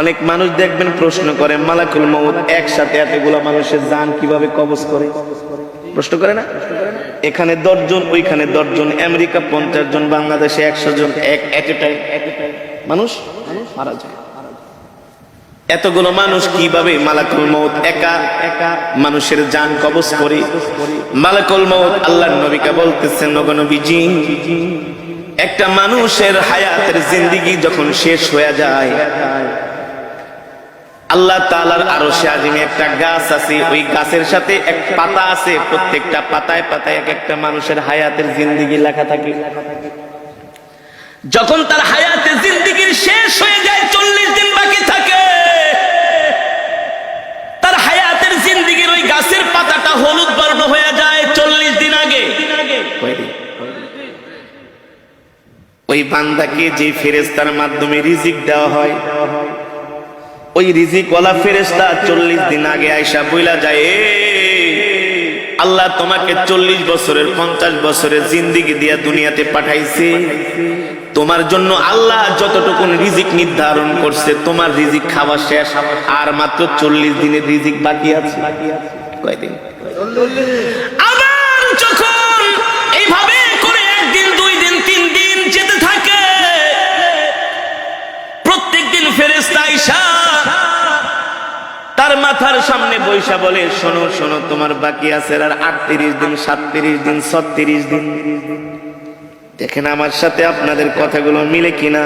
অনেক মানুষ দেখবেন প্রশ্ন করে মালাকুল মউত একসাথে এতগুলা মানুষের জান কিভাবে কবজ করে, প্রশ্ন করে না? এখানে 10 জন, ওইখানে 10 জন, আমেরিকা 50 জন, বাংলাদেশে 100 জন, এট এ টাইম মানুষ মারা যায়। এতগুলো মানুষ কিভাবে মালাকুল মউত একা একা মানুষের জান কবজ করে? মালাকুল মউত আল্লাহর নবীকে বলতেছেন, ওগো নবীজি, একটা মানুষের হায়াতের জিন্দেগি যখন শেষ হয়ে যায়, আল্লাহ তাআলার আরশে আজিমে একটা গাছ আছে, ওই গাছের সাথে এক পাতা আছে, প্রত্যেকটা পাতায় পাতায় এক একটা মানুষের হায়াতের জিন্দেগি লেখা থাকে। যখন তার হায়াতের জিন্দেগির শেষ হয়ে যায়, 40 দিন বাকি থাকে, তার হায়াতের জিন্দেগির ওই গাছের পাতাটা হলুদ বর্ণ হয়ে যায় 40 দিন আগে। ওই বান্দাকে যে ফেরেশতার মাধ্যমে রিজিক দেওয়া হয়, ওই রিজিকওয়ালা ফেরেশতা 40 দিন আগে আয়েশা বইলা যায়, আল্লাহ তোমাকে 40 বছরের 50 বছরের জিন্দেগি দিয়া দুনিয়াতে পাঠাইছে, তোমার জন্য আল্লাহ যতটুকু রিজিক নির্ধারণ করছে, তোমার রিজিক খাওয়া শেষ, আর মাত্র 40 দিনের রিজিক বাকি আছে। কয়দিন? আবার যখন এইভাবে করে একদিন, 2 দিন, 3 দিন যেতে থাকে, প্রত্যেকদিন ফেরেশতা আয়েশা তার মাথার সামনে বৈশা বলে, শোনো শোনো, তোমার বাকি আছে আর 38 দিন, 37 দিন, 36 দিন। দেখেন আমার সাথে আপনাদের কথাগুলো মিলে কিনা?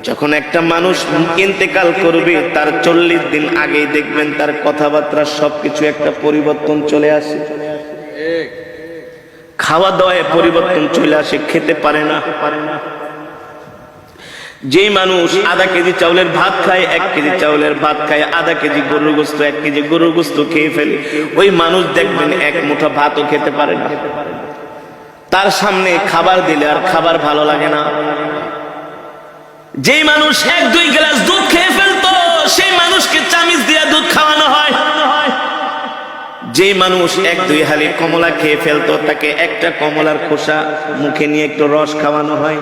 যখন একটা মানুষ ইন্তেকাল করবে, তার 40 দিন আগেই দেখবেন তার কথাবার্তা সবকিছু একটা পরিবর্তন চলে আসে, খাওয়া দাওয়ায় পরিবর্তন চলে আসে, খেতে পারে না। যে মানুষ আধা কেজি চাউলের ভাত খায়, 1 কেজি চাউলের ভাত খায়, আধা কেজি গরুর গোস্ত, 1 কেজি গরুর গোস্ত খেয়ে ফেলে, ওই মানুষ দেখবেন 1 মুঠো ভাতও খেতে পারে না। তার সামনে খাবার দিলে আর খাবার ভালো লাগে না। যে মানুষ 1-2 গ্লাস দুধ খেয়ে ফেলতো, সেই মানুষকে চামিচ দিয়ে দুধ খাওয়ানো হয়। যে মানুষ 1-2 হালি কমলা খেয়ে ফেলতো, তাকে একটা কমলার খোসা মুখে নিয়ে একটু রস খাওয়ানো হয়।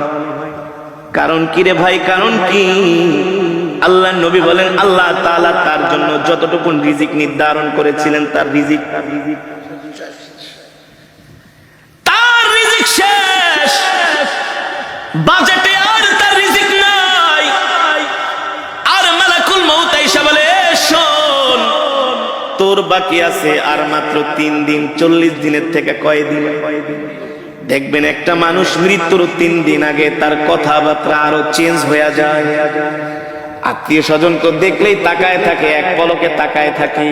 কারণ কি রে ভাই? কারণ কি? আল্লাহ নবী বলেন, আল্লাহ তাআলা তার জন্য যতটুকু রিজিক নির্ধারণ করেছিলেন, তার রিজিক শেষ, বাজেটে আর তার রিজিক নাই। আর মালাকুল মউত আয়েশা বলে, শোন, তোর বাকি আছে আর মাত্র 3 দিন। 40 দিনের থেকে কয়দিন? দেখবেন একটা মানুষ মৃত্যুর 3 দিন আগে তার কথাবার্তা আরো চেঞ্জ হয়ে যায়। আত্মীয় স্বজনকে দেখলেই তাকায় থাকে, এক পলকে তাকায় থাকে,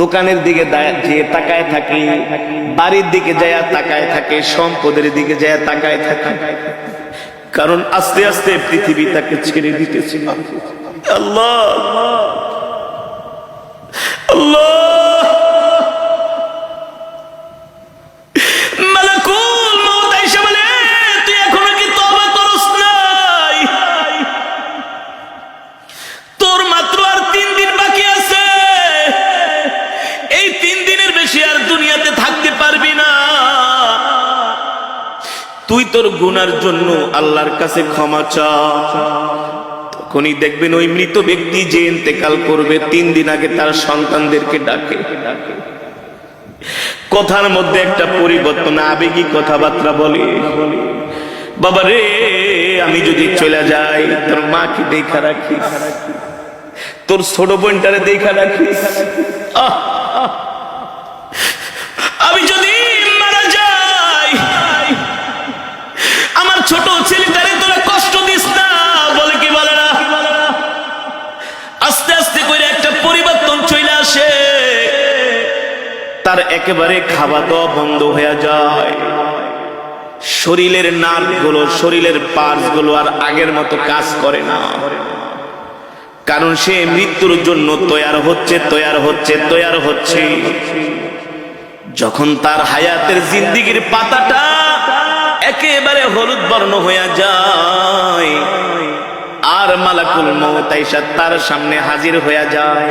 দোকানের দিকে যেয়ে তাকায় থাকে, বাড়ির দিকে যায় তাকায় থাকে, সম্পদের দিকে যায় তাকায় থাকে। কারণ আস্তে আস্তে পৃথিবী তাকে ছেড়ে দিতেছে। আল্লাহ আল্লাহ, তুই তোর গুনার জন্য আল্লাহর কাছে ক্ষমা চা। তখনই দেখবেন ওই মৃত ব্যক্তি যে ইন্তেকাল করবে, 3 দিন আগে তার সন্তানদেরকে ডাকে, কথার মধ্যে একটা পরিবর্তন, আবেগী কথাবার্তা বলে, বাবা রে, আমি যদি চলে যাই, তোর মাকে দেখা রাখিস, তোর ছোট বোনটারে দেখা রাখিস, আমি যদি মারা যাই, আমার ছোট ছেলেটারে তোরা কষ্ট দিস না। বলে কি বলে না? আস্তে আস্তে করে একটা পরিবর্তন চলে আসে, তার একেবারে খাওয়া দাওয়া বন্ধ হয়ে যায়, শরীরের নার্ভগুলো, শরীরের পার্টস গুলো আর আগের মতো কাজ করে না। কারণ সে মৃত্যুর জন্য তৈয়ার হচ্ছে। যখন তার হায়াতের জিন্দেগির পাতাটা একেবারে হলুদ বর্ণ হয়ে যায়, আর মালাকুল মউত আয়েশা তার সামনে হাজির হয়ে যায়।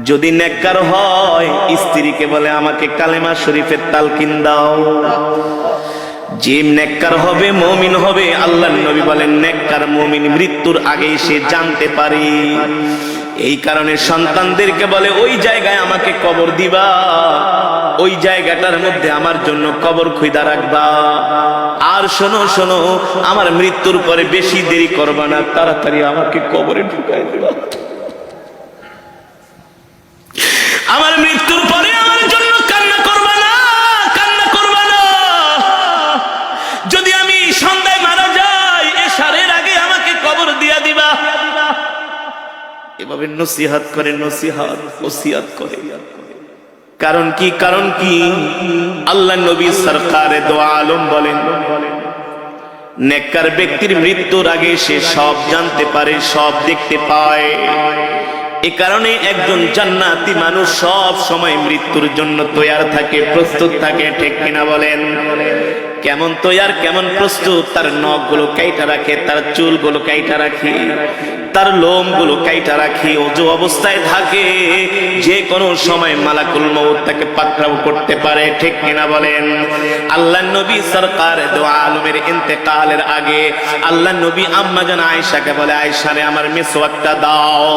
যদি নেককার হয়, স্ত্রীকে বলে আমাকে কালেমা শরীফের তালকিন দাও। যে নেককার হবে, মুমিন হবে, আল্লাহর নবী বলেন নেককার মুমিন মৃত্যুর আগেই সে জানতে পারে। এই কারণে সন্তানদেরকে বলে ওই জায়গায় আমাকে কবর দিবা, ওই জায়গাটার মধ্যে আমার জন্য কবর খুঁজা রাখবা। আর শোনো শোনো, আমার মৃত্যুর পরে বেশি দেরি করবা না, তাড়াতাড়ি আমাকে কবরে ঢুকাই দিবা। আমার মৃত্যুর পরে আমার জন্য কান্না করবা না, কান্না করবা না। যদি আমি সন্ধ্যায় মারা যাই, এশারের আগে আমাকে কবর দিয়া দিবা। এভাবে নসিহত করে, নসিহত ওসিয়ত করে। কারণ কি? কারণ কি? আল্লাহ নবী সরকারে দো আলম বলেন, নেককার ব্যক্তির মৃত্যুর আগে সে সব জানতে পারে, সব দেখতে পায়। এ কারণে একজন জান্নাতি মানুষ সব সময় মৃত্যুর জন্য তৈয়ার থাকে, প্রস্তুত থাকে। ঠিক কিনা বলেন? কেমন তৈয়ার, কেমন প্রস্তুত? তার নখগুলো কাইটা রাখে, তার চুলগুলো কাইটা রাখে, তার লোমগুলো কাইটা রাখে, ওযু অবস্থায় থাকে। যে কোনো সময় মালাকুল মউত তাকে পাকড়াও করতে পারে। ঠিক কিনা বলেন? আল্লাহর নবী সরকার দো আলমের ইন্তেকালের আগে আল্লাহর নবী আম্মা জান আয়েশাকে বলে, আয়েশা রে আমার মিসওয়াকটা দাও।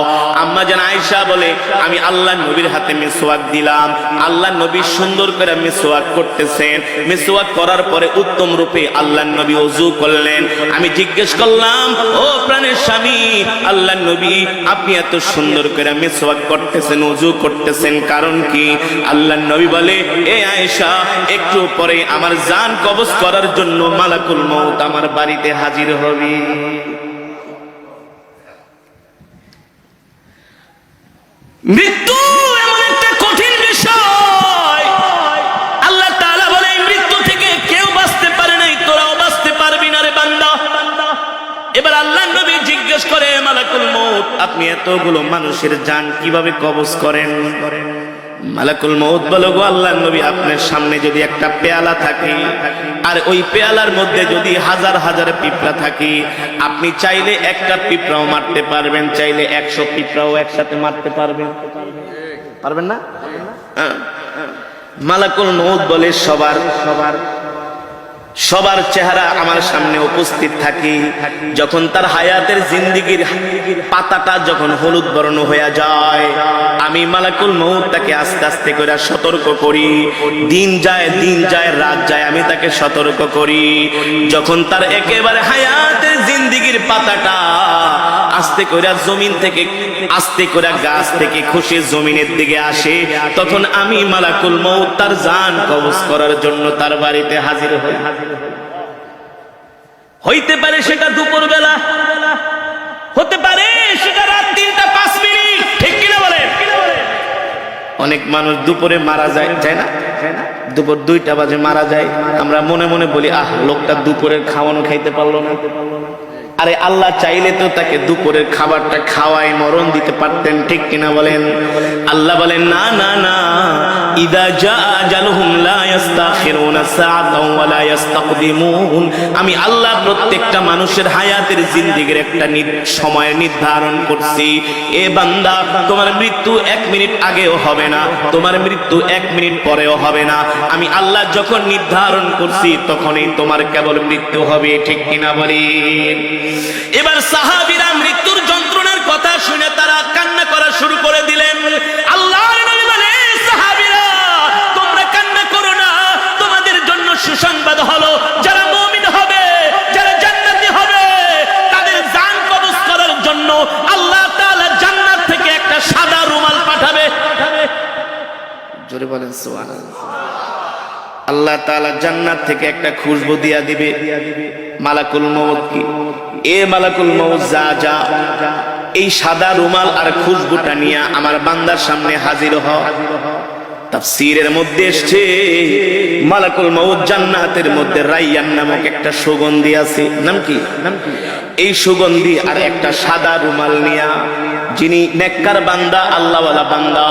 আম্মা জান আয়েশা বলে, আমি আল্লাহর নবীর হাতে মিসওয়াক দিলাম। আল্লাহর নবী সুন্দর করে মিসওয়াক করতেছেন। মিসওয়াক করার পরে উত্তম রূপে আল্লাহর নবী ওযু করলেন। আমি জিজ্ঞেস করলাম, ও প্রাণের স্বামী আল্লাহর নবী, আপনি এত সুন্দর করে মিসওয়াক করতেছেন, ওযু করতেছেন, কারণ কি? আল্লাহর নবী বলে, এ আয়েশা, একটু পরে আমার জান কবজ করার জন্য মালাকুল মউত আমার বাড়িতে হাজির হবে। মৃত্যু এমন একটা কঠিন বিষয়। আল্লাহ তাআলা বলে, মৃত্যু থেকে কেউ বাঁচতে পারে নাই, তোরাও বাঁচতে পারবি না রে বান্দা। এবার আল্লাহর নবী জিজ্ঞেস করে, মালাকুল মউত, আপনি এতগুলো মানুষের জান কিভাবে কবজ করেন? মালাকুল মউত বলে, গো আল্লাহর নবী, আপনার সামনে যদি একটা পেয়ালা থাকে, আর ওই পেয়ালার মধ্যে যদি হাজার হাজার পিঁপড়া থাকে, আপনি চাইলে একটা পিঁপড়াও মারতে পারবেন, চাইলে 100 পিঁপড়াও একসাথে মারতে পারবেন। পারবেন না? মালাকুল মউত বলে, সবার চেহারা আমার সামনে উপস্থিত থাকে। যখন তার হায়াতের জিন্দেগীর পাতাটা যখন হলুদ বর্ণ হয়ে যায়, আমি মালাকুল মউত তাকে আস্তে আস্তে করে সতর্ক করি। দিন যায়, দিন যায়, রাত যায়, আমি তাকে সতর্ক করি। যখন তার একেবারে হায়াতের জিন্দেগীর পাতাটা আস্তে করে জমিন থেকে, আস্তে করে গাছ থেকে খসে জমিনের দিকে আসে, তখন আমি মালাকুল মউত তার জান কবজ করার জন্য তার বাড়িতে হাজির হই। হইতে পারে সেটা দুপুর বেলা, হতে পারে সেটা রাত 3টা 5 মিনিট। ঠিক কিনা বলেন? অনেক মানুষ দুপুরে মারা যায়, তাই না? দুপুর 2টা বাজে মারা যায়। আমরা মনে মনে বলি, আহ, লোকটা দুপুরের খাওয়ানো খাইতে পারলো না। আরে আল্লাহ চাইলে তো তাকে দুপুরের খাবারটা খাওয়াই মরণ দিতে পারতেন। ঠিক কিনা বলেন? আল্লাহ বলেন, না না না, ইদা জা আজালুহুম লা ইস্তাখিরুনা সাআতাও ওয়া লা ইস্তাকদিমুন। আমি আল্লাহ প্রত্যেকটা মানুষের হায়াতের জিন্দেগীর একটা সময় নির্ধারণ করছি। এ বান্দা, তোমার মৃত্যু 1 মিনিট আগেও হবে না, তোমার মৃত্যু 1 মিনিট পরেও হবে না। আমি আল্লাহ যখন নির্ধারণ করছি তখনই তোমার কেবল মৃত্যু হবে। ঠিক কিনা বলেন? এবার সাহাবীরা মৃত্যুর যন্ত্রণার কথা শুনে তারা কান্না করা শুরু করে দিলেন। আল্লাহর নবী বলে, সাহাবীরা তোমরা কান্না করো না, তোমাদের জন্য সুসংবাদ হলো, যারা মুমিন হবে, যারা জান্নাতি হবে, তাদের জান কবজ করার জন্য আল্লাহ তাআলা জান্নাত থেকে একটা সাদা রুমাল পাঠাবে। জোরে বলেন সুবহানাল্লাহ। আল্লাহ তাআলা জান্নাত থেকে একটা খুশবু দিয়া দিবে মালাকুল মউত কি, এ মালাকুল মউত যা যা, এই সাদা রুমাল আর খুশবুটা নিয়ে আমার বান্দার সামনে হাজির হ। তাফসীরের মধ্যে এসেছে, মালাকুল মউত জান্নাতের মধ্যে রাইয়ান নামক একটা সুগন্ধি আছে। নাম কি? এই সুগন্ধি আর একটা সাদা রুমাল নিয়া, যিনি নেককার বান্দা, আল্লাহওয়ালা বান্দা,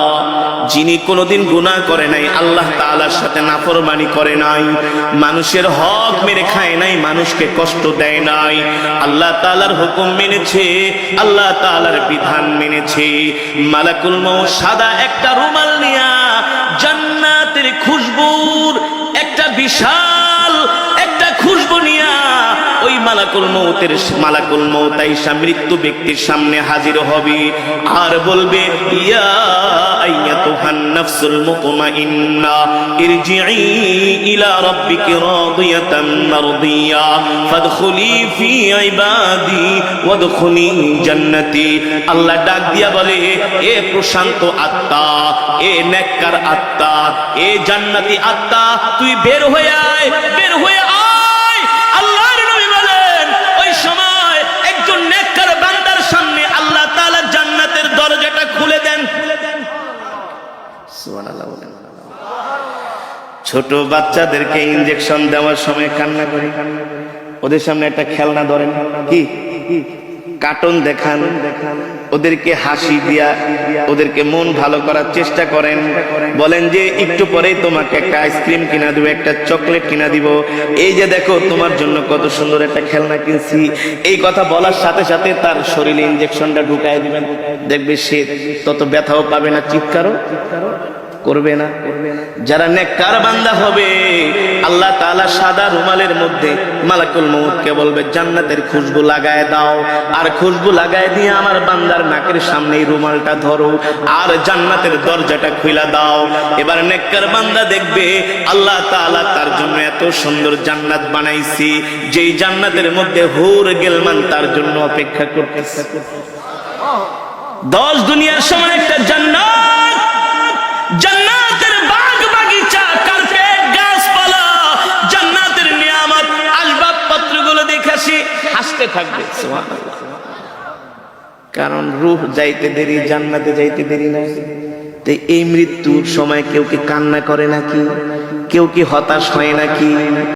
যিনি কোনোদিন গুনাহ করে নাই, আল্লাহ তাআলার সাথে নাফরমানি করে নাই, মানুষের হক মেরে খায় নাই, মানুষকে কষ্ট দেয় নাই, আল্লাহ তাআলার হুকুম মেনেছে, আল্লাহ তাআলার বিধান মেনেছে, মালাকুল মউত সাদা একটা রুমাল নিয়া জান্নাতের খুশবুর একটা বিশাল একটা খুশবু নিয়া ওই মালাকুল মউত আইসা মৃত্যু ব্যক্তির সামনে হাজির হবে আর বলবে, ইয়া আইয়াতুহান নাফসুল মুতমাইন্না ইরজিই ইলা রাব্বিকি রাদিয়াতান মারদিয়া ফাদখুলি ফি ইবাদি ওয়াদখুলি জান্নাতি। আল্লাহ ডাক দিয়া বলে, এ প্রশান্ত আত্মা, এ নেককার আত্মা, এ জান্নাতি আত্মা, তুই বের হয়ে আয়, বের হয়ে আয়। আল্লাহর নবী বলেন, ওই সময় একজন নেককার বান্দার সামনে আল্লাহ তাআলা জান্নাতের দরজাটা খুলে দেন। সুবহানাল্লাহ বলেন। ছোট বাচ্চাদেরকে ইনজেকশন দেওয়ার সময় কান্না করে, ওদের সামনে একটা খেলনা ধরেন, কি কার্টুন দেখান, ওদেরকে হাসি দিয়া ওদেরকে মন ভালো করার চেষ্টা করেন। বলেন যে একটু পরেই তোমাকে একটা আইসক্রিম কিনা দিব, একটা চকলেট কিনা দিব, এই যে দেখো তোমার জন্য কত সুন্দর একটা খেলনা কিনছি। এই কথা বলার সাথে সাথে তার শরীরে ইনজেকশনটা ঢুকায় দিবেন, দেখবে সে তত ব্যথাও পাবে না, চিৎকারও করবে না। যারা নেককার বান্দা হবে, আল্লাহ তাআলা সাদা রুমালের মধ্যে মালাকুল মউতকে বলবে, জান্নাতের খুশবু লাগায় দাও, আর খুশবু লাগায় দিয়ে আমার বান্দার নাকের সামনে এই রুমালটা ধরো, আর জান্নাতের দরজাটা খুলে দাও। এবার নেককার বান্দা দেখবে আল্লাহ তাআলা তার জন্য এত সুন্দর জান্নাত বানাইছি, যেই জান্নাতের মধ্যে হুর গেলমান তার জন্য অপেক্ষা করতেছে। 10 দুনিয়ার সমান একটা জান্নাত, জান্নাতের বাগ বাগিচা, কার্পেট, গাছপালা, জান্নাতের নিয়ামত, আসবাবপত্রগুলো দেখেছি, হাসতে থাকবে। সুবহানাল্লাহ। কারণ রূহ যাইতে দেরি, জান্নাতে যাইতে দেরি নাই। তো এই মৃত্যুর সময় কেউ কি কান্না করে নাকি? কেউ কি হতাশ হয় নাকি?